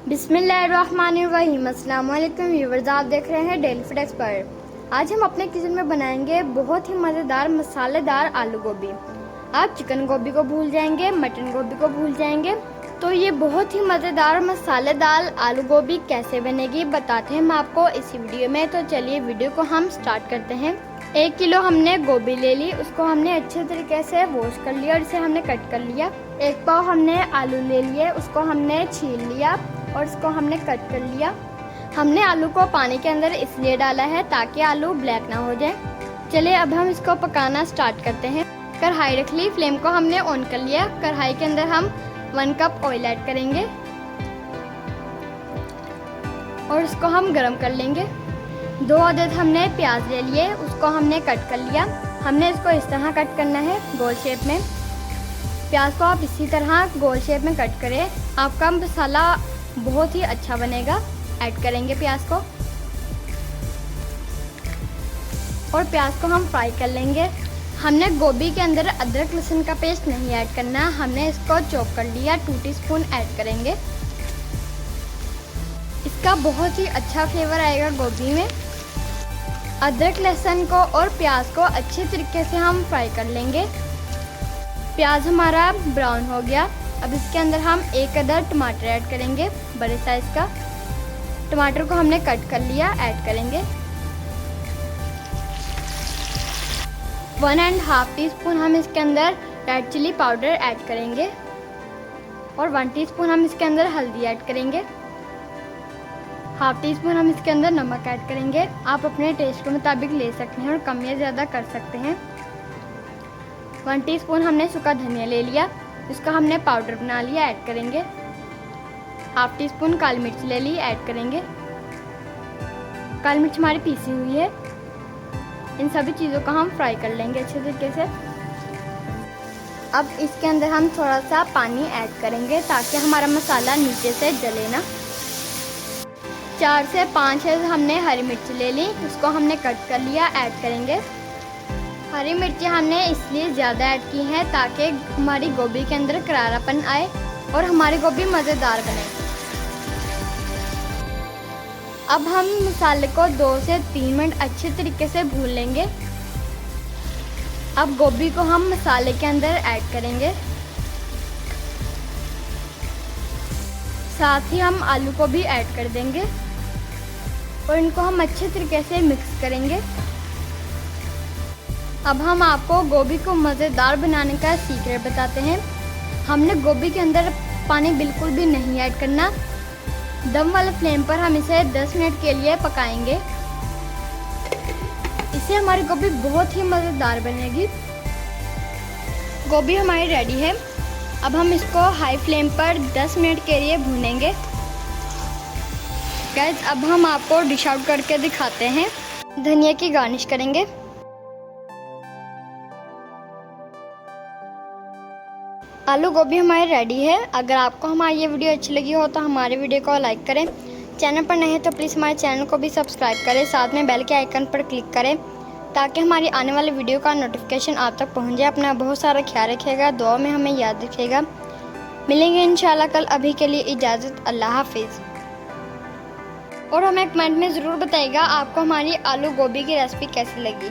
बिस्मिल्लाहिर्रहमानिर्रहीम। अस्सलाम वालेकुम व्यूअर्स, आप देख रहे हैं डेली फूड एक्सपर्ट। आज हम अपने किचन में बनाएंगे बहुत ही मज़ेदार मसालेदार आलू गोभी। आप चिकन गोभी को भूल जाएंगे, मटन गोभी को भूल जाएंगे, तो ये बहुत ही मज़ेदार मसालेदार आलू गोभी कैसे बनेगी बताते हैं हम आपको इसी वीडियो में। तो चलिए वीडियो को हम स्टार्ट करते हैं। 1 किलो हमने गोभी ले ली, उसको हमने अच्छे तरीके से वॉश कर लिया और इसे हमने कट कर लिया। 1 पाव हमने आलू ले लिए, उसको हमने छील लिया और इसको हमने कट कर लिया। हमने आलू को पानी के अंदर इसलिए डाला है ताकि आलू ब्लैक ना हो जाए। चलिए अब हम इसको पकाना स्टार्ट करते हैं। कढ़ाई रख ली, फ्लेम को हमने ऑन कर लिया। कढ़ाई के अंदर हम 1 कप ऑयल ऐड करेंगे और इसको हम गरम कर लेंगे। 2 अदद हमने प्याज ले लिए, उसको हमने कट कर लिया। हमने इसको इस तरह कट करना है, गोल शेप में। प्याज को आप इसी तरह गोल शेप में कट करें, आपका मसाला बहुत ही अच्छा बनेगा। ऐड करेंगे प्याज को और प्याज को हम फ्राई कर लेंगे। हमने गोभी के अंदर अदरक लहसुन का पेस्ट नहीं ऐड करना, हमने इसको चॉप कर लिया। 2 टीस्पून ऐड करेंगे, इसका बहुत ही अच्छा फ्लेवर आएगा गोभी में। अदरक लहसुन को और प्याज को अच्छे तरीके से हम फ्राई कर लेंगे। प्याज हमारा ब्राउन हो गया। अब इसके अंदर हम 1 अदद टमाटर ऐड करेंगे, बड़े साइज का। टमाटर को हमने कट कर लिया, ऐड करेंगे। 1.5 टीस्पून हम इसके अंदर रेड चिली पाउडर ऐड करेंगे और 1 टीस्पून हम इसके अंदर हल्दी ऐड करेंगे। 1/2 टीस्पून हम इसके अंदर नमक ऐड करेंगे। आप अपने टेस्ट के मुताबिक ले सकते हैं और कम या ज़्यादा कर सकते हैं। 1 टीस्पून हमने सूखा धनिया ले लिया, इसका हमने पाउडर बना लिया, ऐड करेंगे। 1/2 टीस्पून काली मिर्च ले ली, ऐड करेंगे। काली मिर्च हमारी पीसी हुई है। इन सभी चीज़ों को हम फ्राई कर लेंगे अच्छे तरीके से। अब इसके अंदर हम थोड़ा सा पानी ऐड करेंगे ताकि हमारा मसाला नीचे से जले ना। 4 से 5 हमने हरी मिर्च ले ली, उसको हमने कट कर लिया, ऐड करेंगे। हरी मिर्ची हमने इसलिए ज़्यादा ऐड की हैं ताकि हमारी गोभी के अंदर करारापन आए और हमारी गोभी मज़ेदार बने। अब हम मसाले को 2 से 3 मिनट अच्छे तरीके से भून लेंगे। अब गोभी को हम मसाले के अंदर ऐड करेंगे, साथ ही हम आलू को भी ऐड कर देंगे और इनको हम अच्छे तरीके से मिक्स करेंगे। अब हम आपको गोभी को मज़ेदार बनाने का सीक्रेट बताते हैं। हमने गोभी के अंदर पानी बिल्कुल भी नहीं ऐड करना। दम वाले फ्लेम पर हम इसे 10 मिनट के लिए पकाएंगे। इससे हमारी गोभी बहुत ही मज़ेदार बनेगी। गोभी हमारी रेडी है। अब हम इसको हाई फ्लेम पर 10 मिनट के लिए भूनेंगे। गाइस, अब हम आपको डिश आउट करके दिखाते हैं। धनिया की गार्निश करेंगे। आलू गोभी हमारी रेडी है। अगर आपको हमारी ये वीडियो अच्छी लगी हो तो हमारे वीडियो को लाइक करें। चैनल पर नए हैं तो प्लीज़ हमारे चैनल को भी सब्सक्राइब करें, साथ में बेल के आइकन पर क्लिक करें ताकि हमारी आने वाली वीडियो का नोटिफिकेशन आप तक पहुंच जाए। अपना बहुत सारा ख्याल रखिएगा, दुआ में हमें याद रखिएगा। मिलेंगे इंशाल्लाह कल। अभी के लिए इजाज़त, अल्लाह हाफिज़। और हमें कमेंट में ज़रूर बताइएगा आपको हमारी आलू गोभी की रेसिपी कैसी लगी।